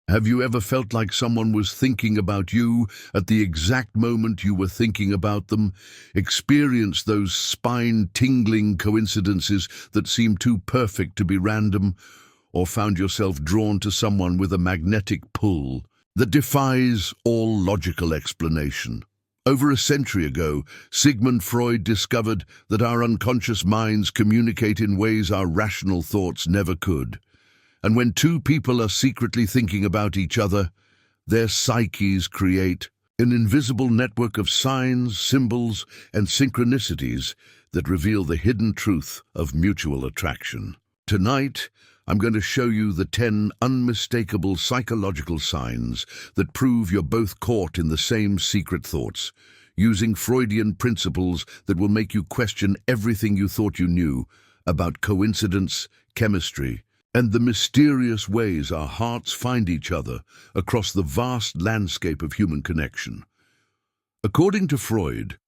Have you ever felt like someone was thinking about you at the exact moment you were thinking about them? Experienced those spine-tingling coincidences that seem too perfect to be random? Or found yourself drawn to someone with a magnetic pull that defies all logical explanation? Over a century ago, Sigmund Freud discovered that our unconscious minds communicate in ways our rational thoughts never could. And when two people are secretly thinking about each other, their psyches create an invisible network of signs, symbols, and synchronicities that reveal the hidden truth of mutual attraction. Tonight, I'm going to show you the 10 unmistakable psychological signs that prove you're both caught in the same secret thoughts, using Freudian principles that will make you question everything you thought you knew about coincidence, chemistry, and the mysterious ways our hearts find each other across the vast landscape of human connection. According to Freud,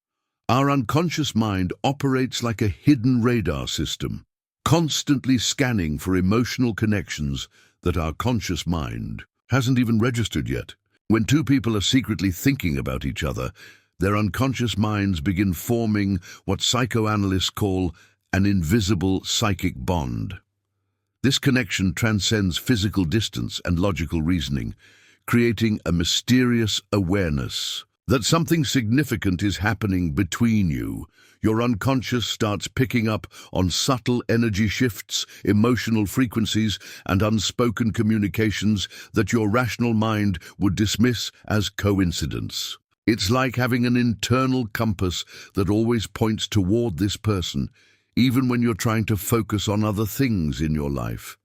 our unconscious mind operates like a hidden radar system, constantly scanning for emotional connections that our conscious mind hasn't even registered yet. When two people are secretly thinking about each other, their unconscious minds begin forming what psychoanalysts call an invisible psychic bond. This connection transcends physical distance and logical reasoning, creating a mysterious awareness that something significant is happening between you. Your unconscious starts picking up on subtle energy shifts, emotional frequencies, and unspoken communications that your rational mind would dismiss as coincidence. It's like having an internal compass that always points toward this person, even when you're trying to focus on other things in your life.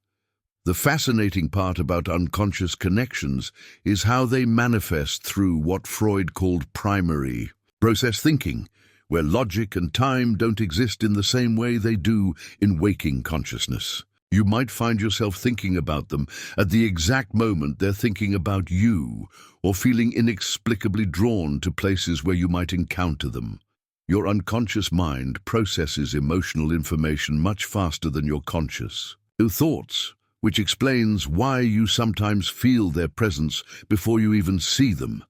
The fascinating part about unconscious connections is how they manifest through what Freud called primary process thinking, where logic and time don't exist in the same way they do in waking consciousness. You might find yourself thinking about them at the exact moment they're thinking about you, or feeling inexplicably drawn to places where you might encounter them. Your unconscious mind processes emotional information much faster than your conscious thoughts, which explains why you sometimes feel their presence before you even see them.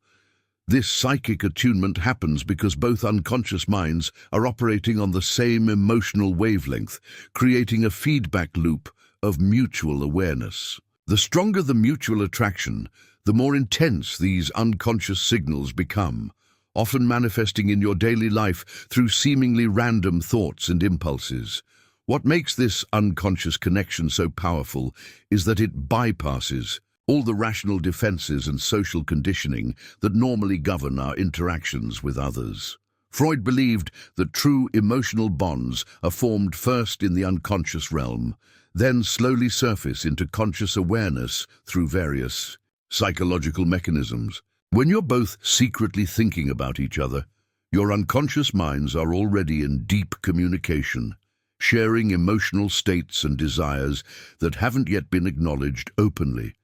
This psychic attunement happens because both unconscious minds are operating on the same emotional wavelength, creating a feedback loop of mutual awareness. The stronger the mutual attraction, the more intense these unconscious signals become, often manifesting in your daily life through seemingly random thoughts and impulses. What makes this unconscious connection so powerful is that it bypasses all the rational defenses and social conditioning that normally govern our interactions with others. Freud believed that true emotional bonds are formed first in the unconscious realm, then slowly surface into conscious awareness through various psychological mechanisms. When you're both secretly thinking about each other, your unconscious minds are already in deep communication, sharing emotional states and desires that haven't yet been acknowledged openly.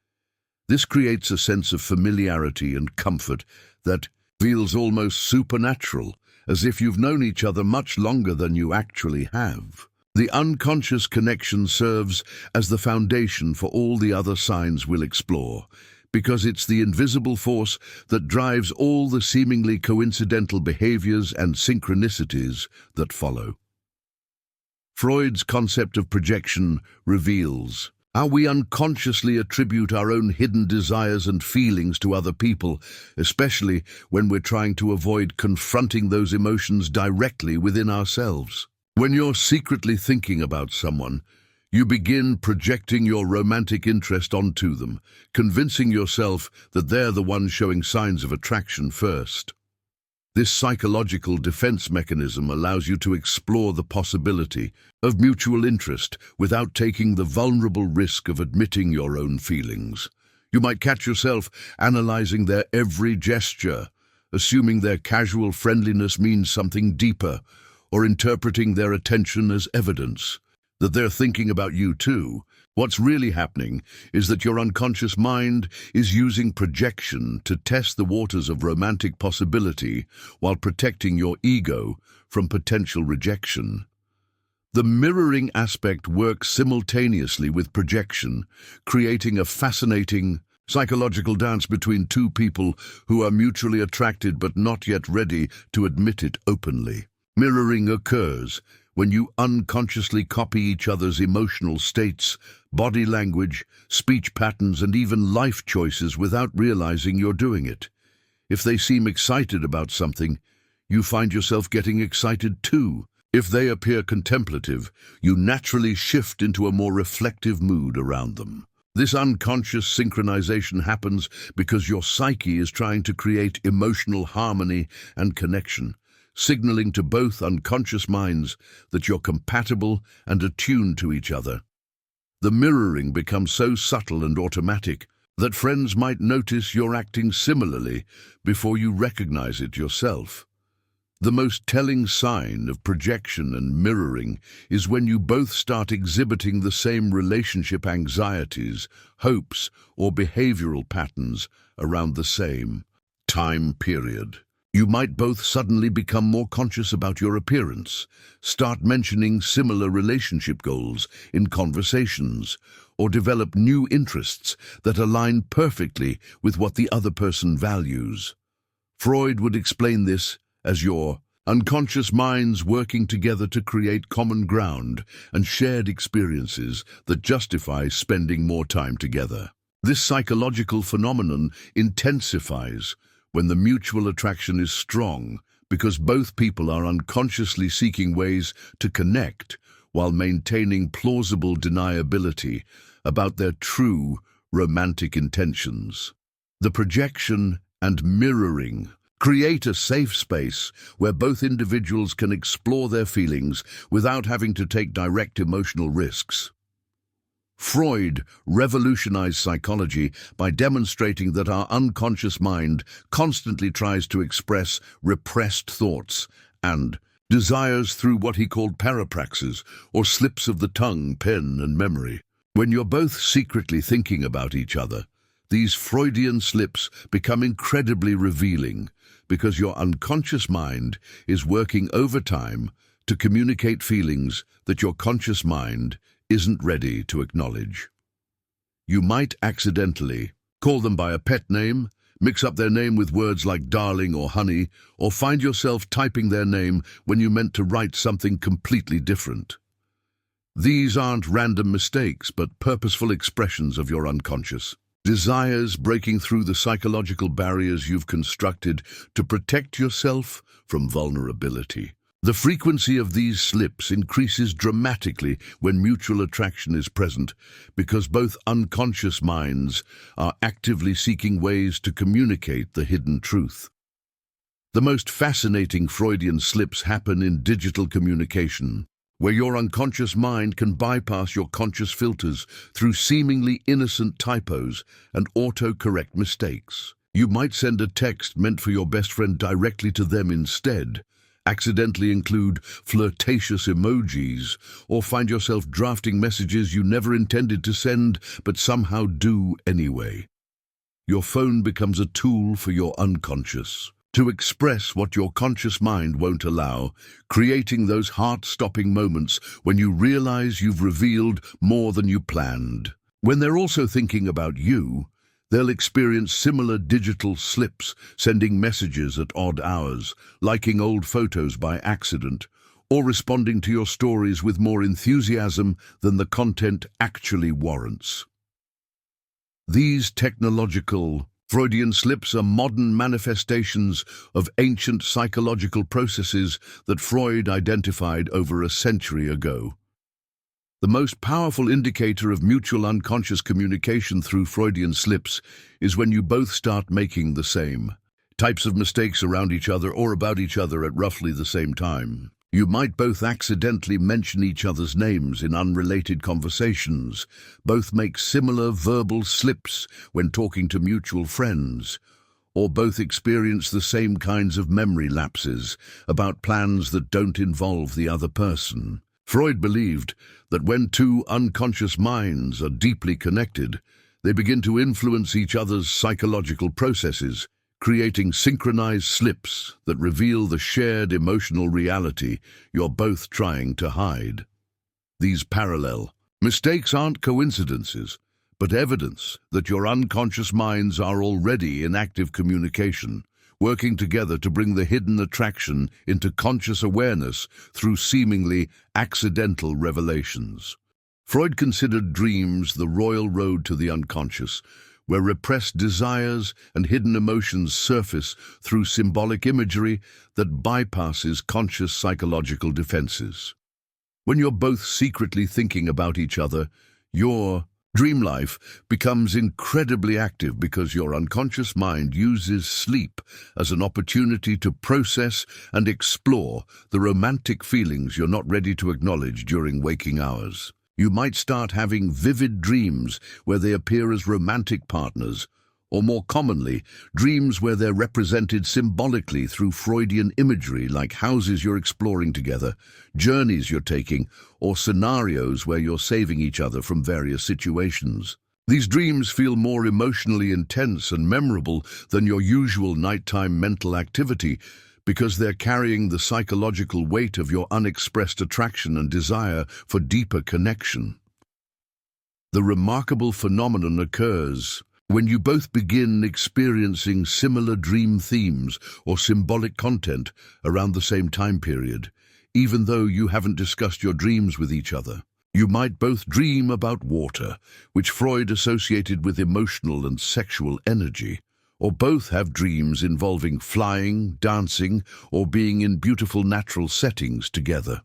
This creates a sense of familiarity and comfort that feels almost supernatural, as if you've known each other much longer than you actually have. The unconscious connection serves as the foundation for all the other signs we'll explore, because it's the invisible force that drives all the seemingly coincidental behaviors and synchronicities that follow. Freud's concept of projection reveals how we unconsciously attribute our own hidden desires and feelings to other people, especially when we're trying to avoid confronting those emotions directly within ourselves. When you're secretly thinking about someone, you begin projecting your romantic interest onto them, convincing yourself that they're the one showing signs of attraction first. This psychological defense mechanism allows you to explore the possibility of mutual interest without taking the vulnerable risk of admitting your own feelings. You might catch yourself analyzing their every gesture, assuming their casual friendliness means something deeper, or interpreting their attention as evidence that they're thinking about you too. What's really happening is that your unconscious mind is using projection to test the waters of romantic possibility while protecting your ego from potential rejection. The mirroring aspect works simultaneously with projection, creating a fascinating psychological dance between two people who are mutually attracted but not yet ready to admit it openly. Mirroring occurs when you unconsciously copy each other's emotional states, body language, speech patterns, and even life choices without realizing you're doing it. If they seem excited about something, you find yourself getting excited too. If they appear contemplative, you naturally shift into a more reflective mood around them. This unconscious synchronization happens because your psyche is trying to create emotional harmony and connection, signaling to both unconscious minds that you're compatible and attuned to each other. The mirroring becomes so subtle and automatic that friends might notice you're acting similarly before you recognize it yourself. The most telling sign of projection and mirroring is when you both start exhibiting the same relationship anxieties, hopes, or behavioral patterns around the same time period. You might both suddenly become more conscious about your appearance, start mentioning similar relationship goals in conversations, or develop new interests that align perfectly with what the other person values. Freud would explain this as your unconscious minds working together to create common ground and shared experiences that justify spending more time together. This psychological phenomenon intensifies when the mutual attraction is strong because both people are unconsciously seeking ways to connect while maintaining plausible deniability about their true romantic intentions. The projection and mirroring create a safe space where both individuals can explore their feelings without having to take direct emotional risks. Freud revolutionized psychology by demonstrating that our unconscious mind constantly tries to express repressed thoughts and desires through what he called parapraxes, or slips of the tongue, pen, and memory. When you're both secretly thinking about each other, these Freudian slips become incredibly revealing because your unconscious mind is working overtime to communicate feelings that your conscious mind isn't ready to acknowledge. You might accidentally call them by a pet name, mix up their name with words like darling or honey, or find yourself typing their name when you meant to write something completely different. These aren't random mistakes, but purposeful expressions of your unconscious desires breaking through the psychological barriers you've constructed to protect yourself from vulnerability. The frequency of these slips increases dramatically when mutual attraction is present because both unconscious minds are actively seeking ways to communicate the hidden truth. The most fascinating Freudian slips happen in digital communication, where your unconscious mind can bypass your conscious filters through seemingly innocent typos and auto-correct mistakes. You might send a text meant for your best friend directly to them instead, accidentally include flirtatious emojis, or find yourself drafting messages you never intended to send but somehow do anyway. Your phone becomes a tool for your unconscious to express what your conscious mind won't allow, creating those heart-stopping moments when you realize you've revealed more than you planned. When they're also thinking about you, they'll experience similar digital slips, sending messages at odd hours, liking old photos by accident, or responding to your stories with more enthusiasm than the content actually warrants. These technological Freudian slips are modern manifestations of ancient psychological processes that Freud identified over a century ago. The most powerful indicator of mutual unconscious communication through Freudian slips is when you both start making the same types of mistakes around each other or about each other at roughly the same time. You might both accidentally mention each other's names in unrelated conversations, both make similar verbal slips when talking to mutual friends, or both experience the same kinds of memory lapses about plans that don't involve the other person. Freud believed that when two unconscious minds are deeply connected, they begin to influence each other's psychological processes, creating synchronized slips that reveal the shared emotional reality you're both trying to hide. These parallel mistakes aren't coincidences, but evidence that your unconscious minds are already in active communication, working together to bring the hidden attraction into conscious awareness through seemingly accidental revelations. Freud considered dreams the royal road to the unconscious, where repressed desires and hidden emotions surface through symbolic imagery that bypasses conscious psychological defenses. When you're both secretly thinking about each other, your dream life becomes incredibly active because your unconscious mind uses sleep as an opportunity to process and explore the romantic feelings you're not ready to acknowledge during waking hours. You might start having vivid dreams where they appear as romantic partners, or more commonly, dreams where they're represented symbolically through Freudian imagery like houses you're exploring together, journeys you're taking, or scenarios where you're saving each other from various situations. These dreams feel more emotionally intense and memorable than your usual nighttime mental activity because they're carrying the psychological weight of your unexpressed attraction and desire for deeper connection. The remarkable phenomenon occurs when you both begin experiencing similar dream themes or symbolic content around the same time period, even though you haven't discussed your dreams with each other. You might both dream about water, which Freud associated with emotional and sexual energy, or both have dreams involving flying, dancing, or being in beautiful natural settings together.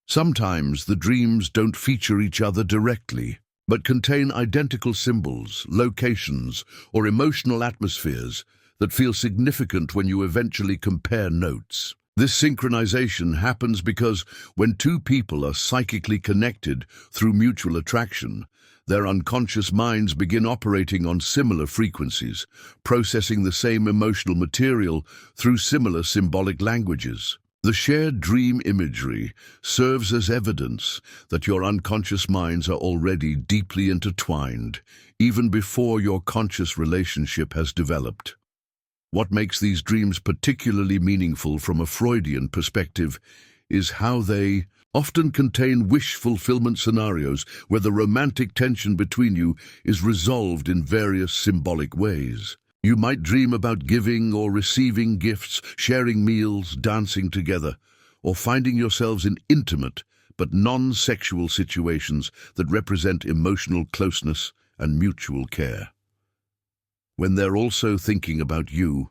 Sometimes the dreams don't feature each other directly, but contain identical symbols, locations, or emotional atmospheres that feel significant when you eventually compare notes. This synchronization happens because when two people are psychically connected through mutual attraction, their unconscious minds begin operating on similar frequencies, processing the same emotional material through similar symbolic languages. The shared dream imagery serves as evidence that your unconscious minds are already deeply intertwined, even before your conscious relationship has developed. What makes these dreams particularly meaningful from a Freudian perspective is how they often contain wish fulfillment scenarios where the romantic tension between you is resolved in various symbolic ways. You might dream about giving or receiving gifts, sharing meals, dancing together, or finding yourselves in intimate but non-sexual situations that represent emotional closeness and mutual care. When they're also thinking about you,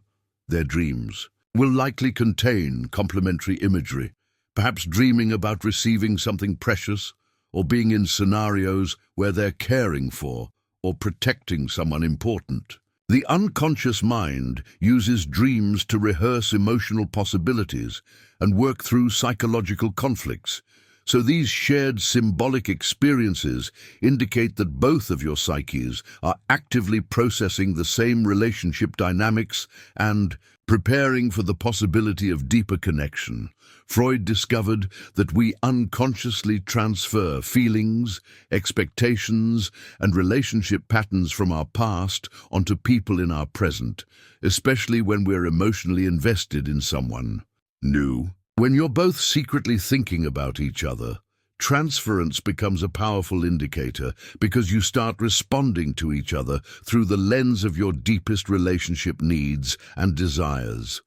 their dreams will likely contain complementary imagery, perhaps dreaming about receiving something precious or being in scenarios where they're caring for or protecting someone important. The unconscious mind uses dreams to rehearse emotional possibilities and work through psychological conflicts. So these shared symbolic experiences indicate that both of your psyches are actively processing the same relationship dynamics and preparing for the possibility of deeper connection. Freud discovered that we unconsciously transfer feelings, expectations, and relationship patterns from our past onto people in our present, especially when we're emotionally invested in someone new. When you're both secretly thinking about each other, transference becomes a powerful indicator because you start responding to each other through the lens of your deepest relationship needs and desires.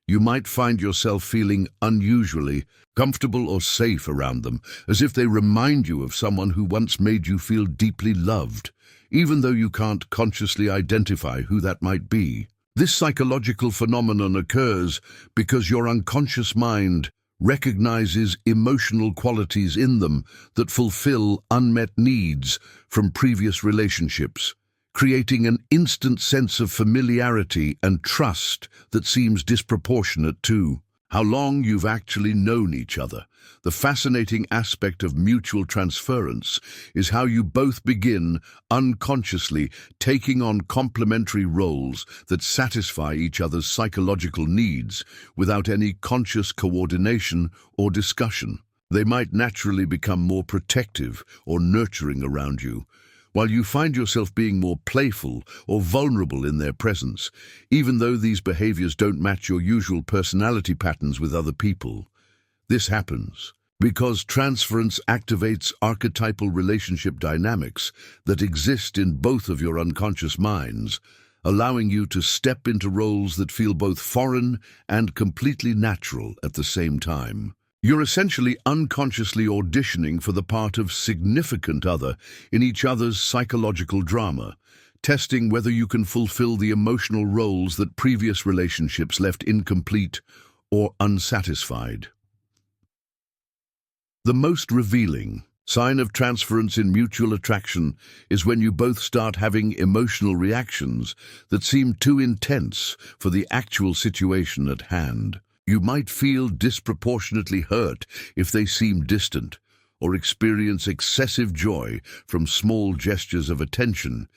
You might find yourself feeling unusually comfortable or safe around them, as if they remind you of someone who once made you feel deeply loved, even though you can't consciously identify who that might be. This psychological phenomenon occurs because your unconscious mind recognizes emotional qualities in them that fulfill unmet needs from previous relationships, creating an instant sense of familiarity and trust that seems disproportionate to how long you've actually known each other. The fascinating aspect of mutual transference is how you both begin unconsciously taking on complementary roles that satisfy each other's psychological needs without any conscious coordination or discussion. They might naturally become more protective or nurturing around you, while you find yourself being more playful or vulnerable in their presence, even though these behaviors don't match your usual personality patterns with other people. This happens because transference activates archetypal relationship dynamics that exist in both of your unconscious minds, allowing you to step into roles that feel both foreign and completely natural at the same time. You're essentially unconsciously auditioning for the part of significant other in each other's psychological drama, testing whether you can fulfill the emotional roles that previous relationships left incomplete or unsatisfied. The most revealing sign of transference in mutual attraction is when you both start having emotional reactions that seem too intense for the actual situation at hand. You might feel disproportionately hurt if they seem distant, or experience excessive joy from small gestures of attention,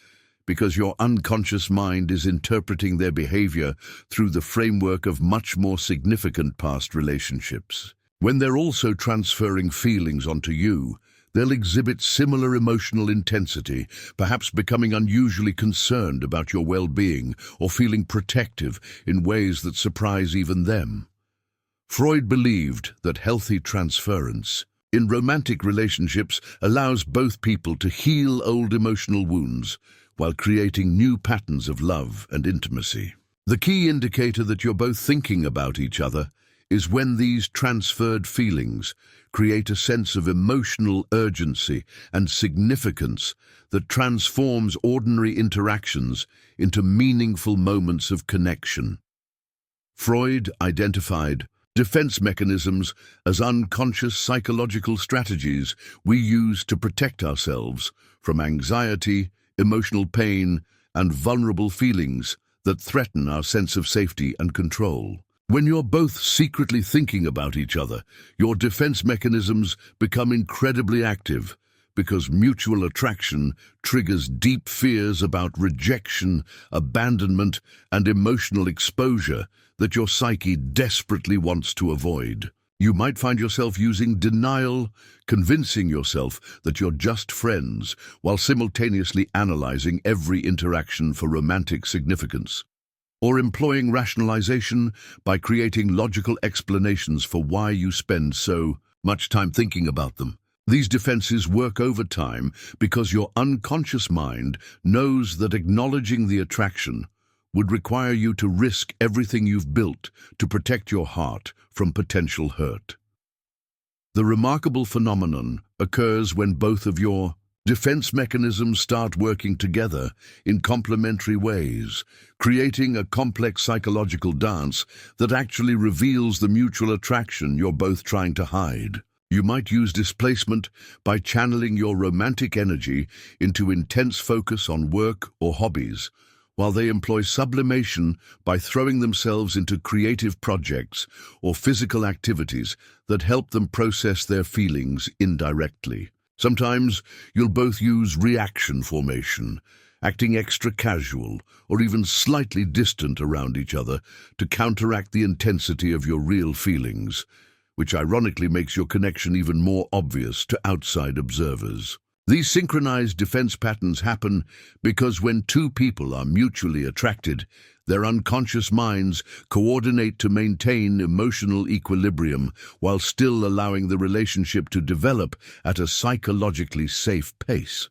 because your unconscious mind is interpreting their behavior through the framework of much more significant past relationships. When they're also transferring feelings onto you, they'll exhibit similar emotional intensity, perhaps becoming unusually concerned about your well-being or feeling protective in ways that surprise even them. Freud believed that healthy transference in romantic relationships allows both people to heal old emotional wounds while creating new patterns of love and intimacy. The key indicator that you're both thinking about each other is when these transferred feelings create a sense of emotional urgency and significance that transforms ordinary interactions into meaningful moments of connection. Freud identified defense mechanisms as unconscious psychological strategies we use to protect ourselves from anxiety, emotional pain, and vulnerable feelings that threaten our sense of safety and control. When you're both secretly thinking about each other, your defense mechanisms become incredibly active because mutual attraction triggers deep fears about rejection, abandonment, and emotional exposure that your psyche desperately wants to avoid. You might find yourself using denial, convincing yourself that you're just friends, while simultaneously analyzing every interaction for romantic significance, or employing rationalization by creating logical explanations for why you spend so much time thinking about them. These defenses work over time because your unconscious mind knows that acknowledging the attraction would require you to risk everything you've built to protect your heart from potential hurt. The remarkable phenomenon occurs when both of your defense mechanisms start working together in complementary ways, creating a complex psychological dance that actually reveals the mutual attraction you're both trying to hide. You might use displacement by channeling your romantic energy into intense focus on work or hobbies, while they employ sublimation by throwing themselves into creative projects or physical activities that help them process their feelings indirectly. Sometimes you'll both use reaction formation, acting extra casual or even slightly distant around each other to counteract the intensity of your real feelings, which ironically makes your connection even more obvious to outside observers. These synchronized defense patterns happen because when two people are mutually attracted, their unconscious minds coordinate to maintain emotional equilibrium while still allowing the relationship to develop at a psychologically safe pace.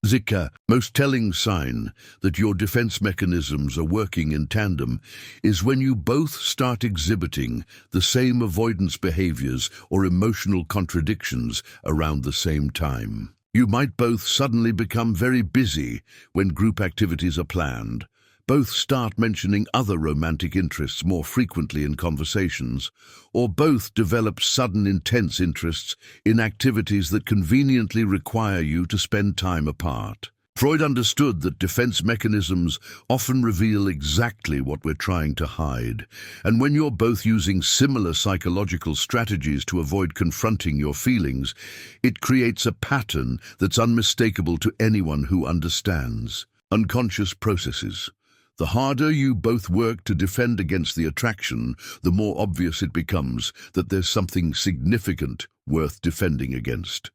The most telling sign that your defense mechanisms are working in tandem is when you both start exhibiting the same avoidance behaviors or emotional contradictions around the same time. You might both suddenly become very busy when group activities are planned, both start mentioning other romantic interests more frequently in conversations, or both develop sudden intense interests in activities that conveniently require you to spend time apart. Freud understood that defense mechanisms often reveal exactly what we're trying to hide, and when you're both using similar psychological strategies to avoid confronting your feelings, it creates a pattern that's unmistakable to anyone who understands. Unconscious processes. The harder you both work to defend against the attraction, the more obvious it becomes that there's something significant worth defending against.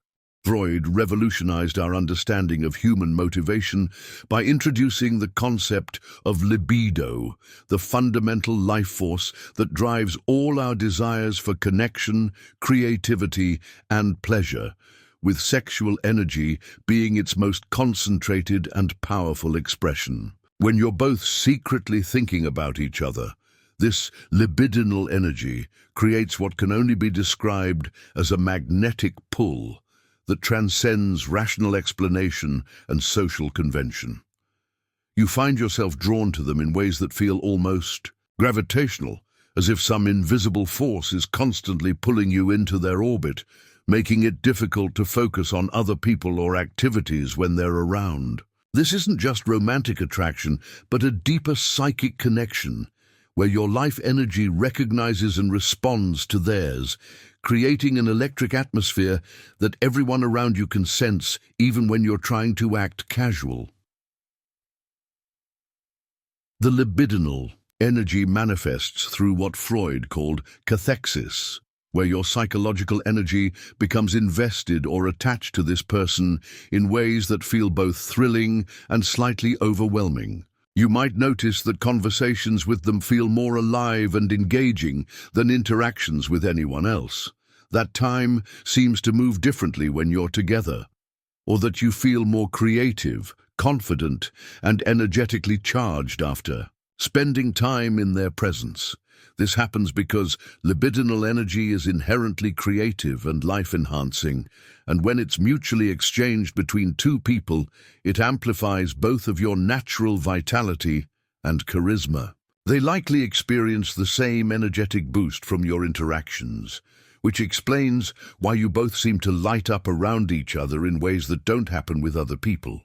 Freud revolutionized our understanding of human motivation by introducing the concept of libido, the fundamental life force that drives all our desires for connection, creativity, and pleasure, with sexual energy being its most concentrated and powerful expression. When you're both secretly thinking about each other, this libidinal energy creates what can only be described as a magnetic pull that transcends rational explanation and social convention. You find yourself drawn to them in ways that feel almost gravitational, as if some invisible force is constantly pulling you into their orbit, making it difficult to focus on other people or activities when they're around. This isn't just romantic attraction, but a deeper psychic connection, where your life energy recognizes and responds to theirs, creating an electric atmosphere that everyone around you can sense, even when you're trying to act casual. The libidinal energy manifests through what Freud called cathexis, where your psychological energy becomes invested or attached to this person in ways that feel both thrilling and slightly overwhelming. You might notice that conversations with them feel more alive and engaging than interactions with anyone else. That time seems to move differently when you're together, or that you feel more creative, confident, and energetically charged after spending time in their presence. This happens because libidinal energy is inherently creative and life-enhancing, and when it's mutually exchanged between two people, it amplifies both of your natural vitality and charisma. They likely experience the same energetic boost from your interactions, which explains why you both seem to light up around each other in ways that don't happen with other people.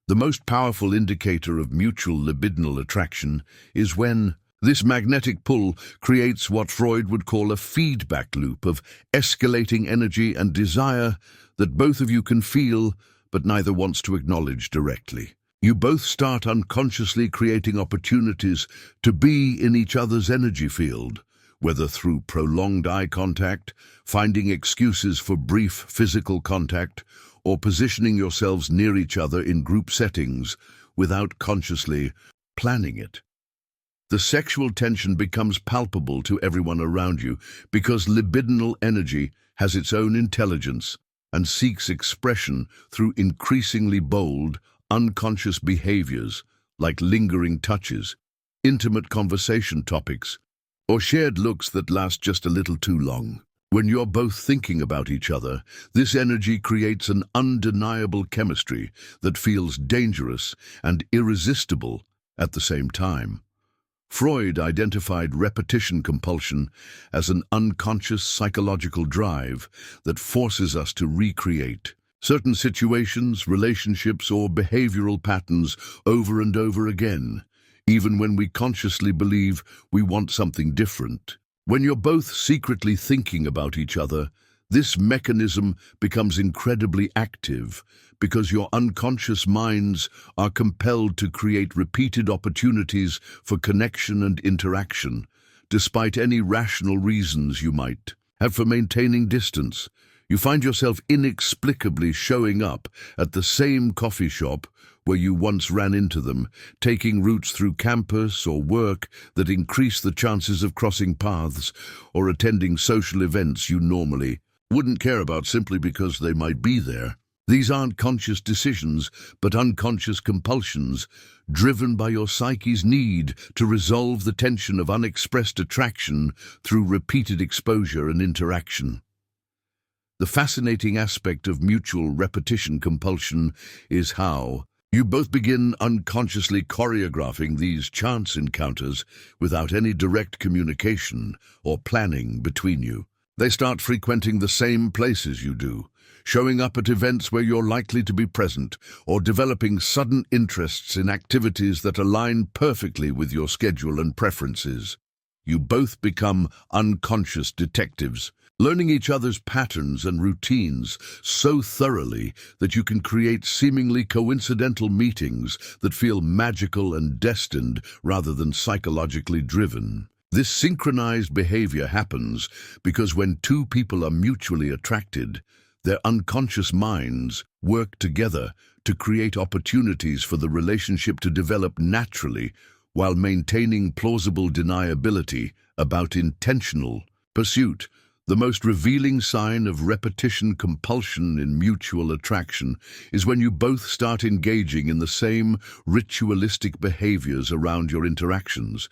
The most powerful indicator of mutual libidinal attraction is when this magnetic pull creates what Freud would call a feedback loop of escalating energy and desire that both of you can feel, but neither wants to acknowledge directly. You both start unconsciously creating opportunities to be in each other's energy field, whether through prolonged eye contact, finding excuses for brief physical contact, or positioning yourselves near each other in group settings without consciously planning it. The sexual tension becomes palpable to everyone around you because libidinal energy has its own intelligence and seeks expression through increasingly bold, unconscious behaviors like lingering touches, intimate conversation topics, or shared looks that last just a little too long. When you're both thinking about each other, this energy creates an undeniable chemistry that feels dangerous and irresistible at the same time. Freud identified repetition compulsion as an unconscious psychological drive that forces us to recreate certain situations, relationships, or behavioral patterns over and over again, even when we consciously believe we want something different. When you're both secretly thinking about each other, this mechanism becomes incredibly active because your unconscious minds are compelled to create repeated opportunities for connection and interaction, despite any rational reasons you might have for maintaining distance. You find yourself inexplicably showing up at the same coffee shop where you once ran into them, taking routes through campus or work that increase the chances of crossing paths, or attending social events you normally wouldn't care about simply because they might be there. These aren't conscious decisions, but unconscious compulsions, driven by your psyche's need to resolve the tension of unexpressed attraction through repeated exposure and interaction. The fascinating aspect of mutual repetition compulsion is how you both begin unconsciously choreographing these chance encounters without any direct communication or planning between you. They start frequenting the same places you do, showing up at events where you're likely to be present, or developing sudden interests in activities that align perfectly with your schedule and preferences. You both become unconscious detectives, learning each other's patterns and routines so thoroughly that you can create seemingly coincidental meetings that feel magical and destined rather than psychologically driven. This synchronized behavior happens because when two people are mutually attracted, Their unconscious minds work together to create opportunities for the relationship to develop naturally while maintaining plausible deniability about intentional pursuit. The most revealing sign of repetition compulsion in mutual attraction is when you both start engaging in the same ritualistic behaviors around your interactions,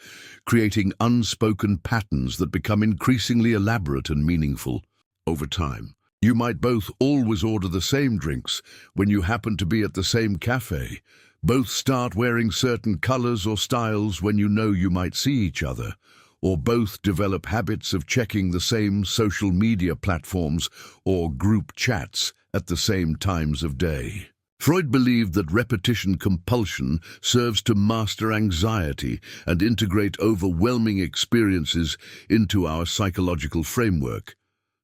creating unspoken patterns that become increasingly elaborate and meaningful over time. You might both always order the same drinks when you happen to be at the same cafe, both start wearing certain colors or styles when you know you might see each other, or both develop habits of checking the same social media platforms or group chats at the same times of day. Freud believed that repetition compulsion serves to master anxiety and integrate overwhelming experiences into our psychological framework.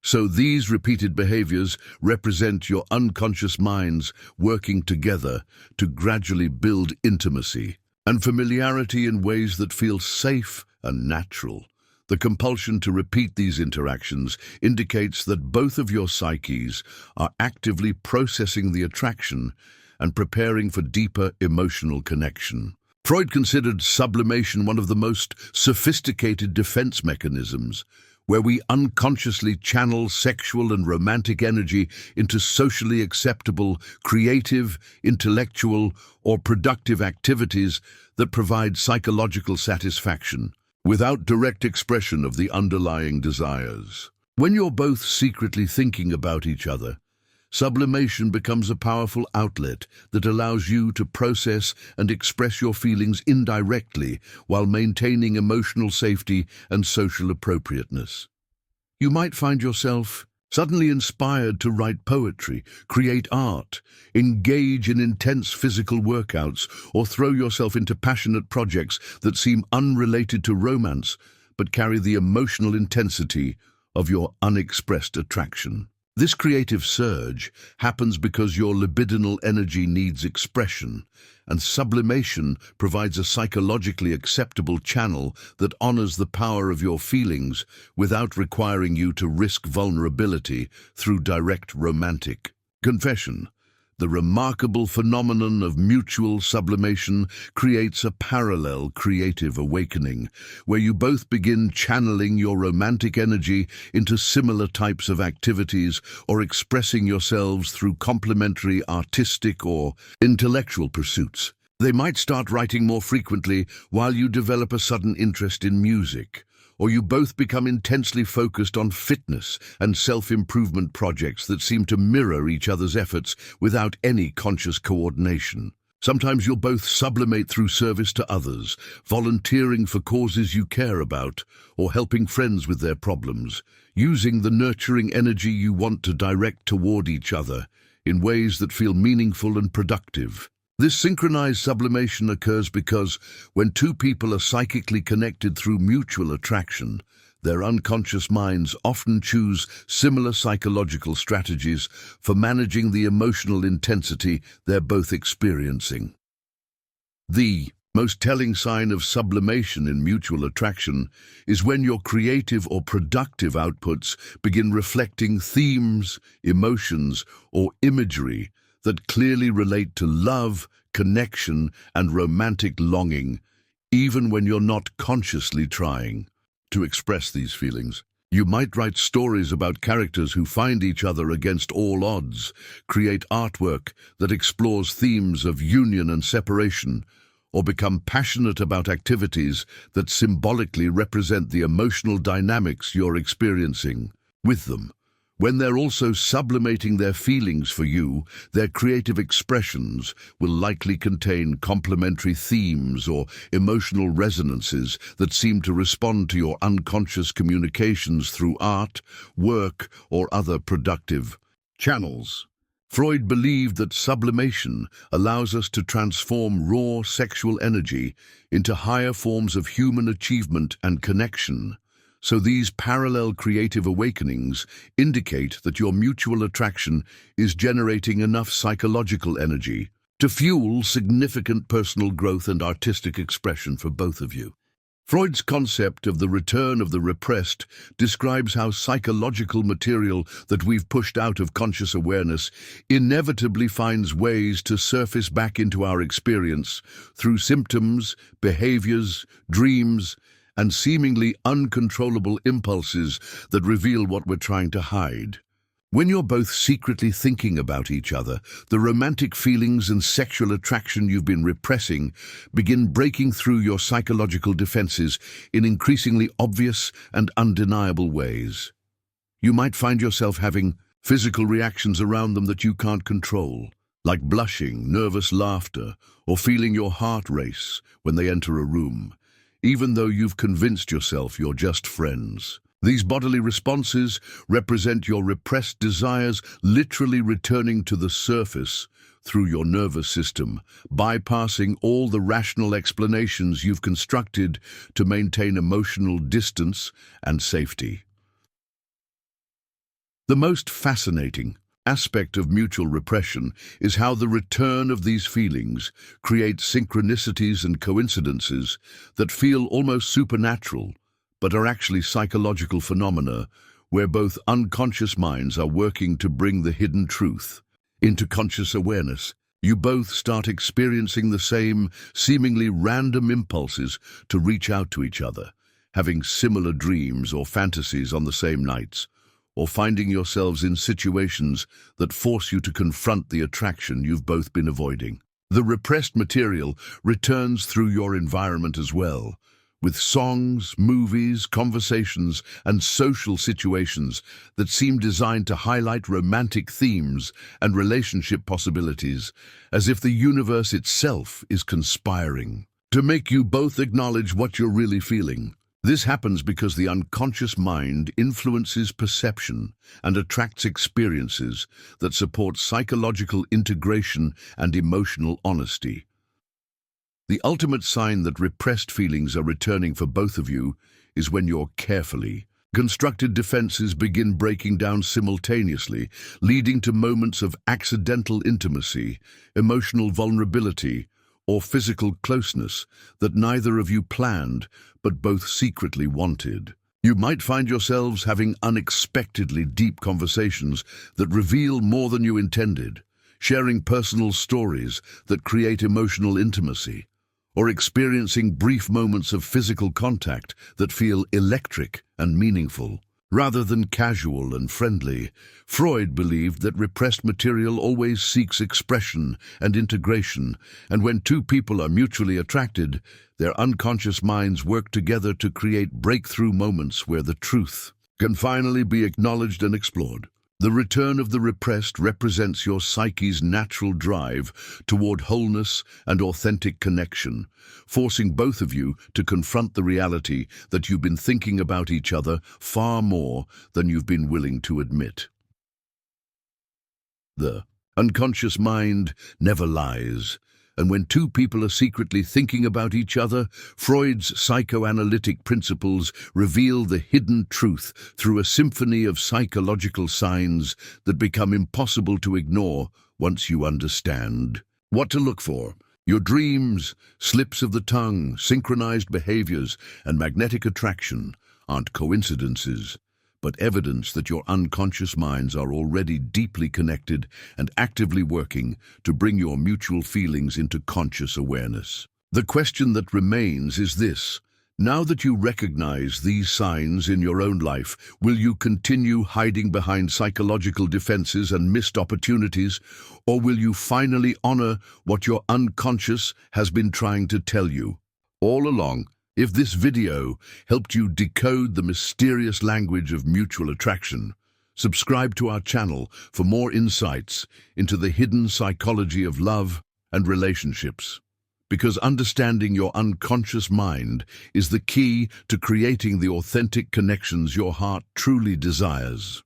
So these repeated behaviors represent your unconscious minds working together to gradually build intimacy and familiarity in ways that feel safe and natural. The compulsion to repeat these interactions indicates that both of your psyches are actively processing the attraction and preparing for deeper emotional connection. Freud considered sublimation one of the most sophisticated defense mechanisms, where we unconsciously channel sexual and romantic energy into socially acceptable, creative, intellectual, or productive activities that provide psychological satisfaction, without direct expression of the underlying desires. When you're both secretly thinking about each other, sublimation becomes a powerful outlet that allows you to process and express your feelings indirectly while maintaining emotional safety and social appropriateness. You might find yourself suddenly inspired to write poetry, create art, engage in intense physical workouts, or throw yourself into passionate projects that seem unrelated to romance but carry the emotional intensity of your unexpressed attraction. This creative surge happens because your libidinal energy needs expression, and sublimation provides a psychologically acceptable channel that honors the power of your feelings without requiring you to risk vulnerability through direct romantic confession. The remarkable phenomenon of mutual sublimation creates a parallel creative awakening, where you both begin channeling your romantic energy into similar types of activities or expressing yourselves through complementary artistic or intellectual pursuits. They might start writing more frequently while you develop a sudden interest in music, or you both become intensely focused on fitness and self-improvement projects that seem to mirror each other's efforts without any conscious coordination. Sometimes you'll both sublimate through service to others, volunteering for causes you care about, or helping friends with their problems, using the nurturing energy you want to direct toward each other in ways that feel meaningful and productive. This synchronized sublimation occurs because when two people are psychically connected through mutual attraction, their unconscious minds often choose similar psychological strategies for managing the emotional intensity they're both experiencing. The most telling sign of sublimation in mutual attraction is when your creative or productive outputs begin reflecting themes, emotions, or imagery that clearly relate to love, connection, and romantic longing, even when you're not consciously trying to express these feelings. You might write stories about characters who find each other against all odds, create artwork that explores themes of union and separation, or become passionate about activities that symbolically represent the emotional dynamics you're experiencing with them. When they're also sublimating their feelings for you, their creative expressions will likely contain complementary themes or emotional resonances that seem to respond to your unconscious communications through art, work, or other productive channels. Freud believed that sublimation allows us to transform raw sexual energy into higher forms of human achievement and connection. So these parallel creative awakenings indicate that your mutual attraction is generating enough psychological energy to fuel significant personal growth and artistic expression for both of you. Freud's concept of the return of the repressed describes how psychological material that we've pushed out of conscious awareness inevitably finds ways to surface back into our experience through symptoms, behaviors, dreams, and seemingly uncontrollable impulses that reveal what we're trying to hide. When you're both secretly thinking about each other, the romantic feelings and sexual attraction you've been repressing begin breaking through your psychological defenses in increasingly obvious and undeniable ways. You might find yourself having physical reactions around them that you can't control, like blushing, nervous laughter, or feeling your heart race when they enter a room, even though you've convinced yourself you're just friends. These bodily responses represent your repressed desires literally returning to the surface through your nervous system, bypassing all the rational explanations you've constructed to maintain emotional distance and safety. The most fascinating aspect of mutual repression is how the return of these feelings creates synchronicities and coincidences that feel almost supernatural, but are actually psychological phenomena where both unconscious minds are working to bring the hidden truth into conscious awareness. You both start experiencing the same seemingly random impulses to reach out to each other, having similar dreams or fantasies on the same nights, or finding yourselves in situations that force you to confront the attraction you've both been avoiding. The repressed material returns through your environment as well, with songs, movies, conversations, and social situations that seem designed to highlight romantic themes and relationship possibilities, as if the universe itself is conspiring to make you both acknowledge what you're really feeling. This happens because the unconscious mind influences perception and attracts experiences that support psychological integration and emotional honesty. The ultimate sign that repressed feelings are returning for both of you is when your carefully constructed defenses begin breaking down simultaneously, leading to moments of accidental intimacy, emotional vulnerability, or physical closeness that neither of you planned but both secretly wanted. You might find yourselves having unexpectedly deep conversations that reveal more than you intended, sharing personal stories that create emotional intimacy, or experiencing brief moments of physical contact that feel electric and meaningful, rather than casual and friendly. Freud believed that repressed material always seeks expression and integration, and when two people are mutually attracted, their unconscious minds work together to create breakthrough moments where the truth can finally be acknowledged and explored. The return of the repressed represents your psyche's natural drive toward wholeness and authentic connection, forcing both of you to confront the reality that you've been thinking about each other far more than you've been willing to admit. The unconscious mind never lies, and when two people are secretly thinking about each other, Freud's psychoanalytic principles reveal the hidden truth through a symphony of psychological signs that become impossible to ignore once you understand what to look for. Your dreams, slips of the tongue, synchronized behaviors, and magnetic attraction aren't coincidences, but evidence that your unconscious minds are already deeply connected and actively working to bring your mutual feelings into conscious awareness. The question that remains is this: now that you recognize these signs in your own life, will you continue hiding behind psychological defenses and missed opportunities, or will you finally honor what your unconscious has been trying to tell you all along? If this video helped you decode the mysterious language of mutual attraction, subscribe to our channel for more insights into the hidden psychology of love and relationships. Because understanding your unconscious mind is the key to creating the authentic connections your heart truly desires.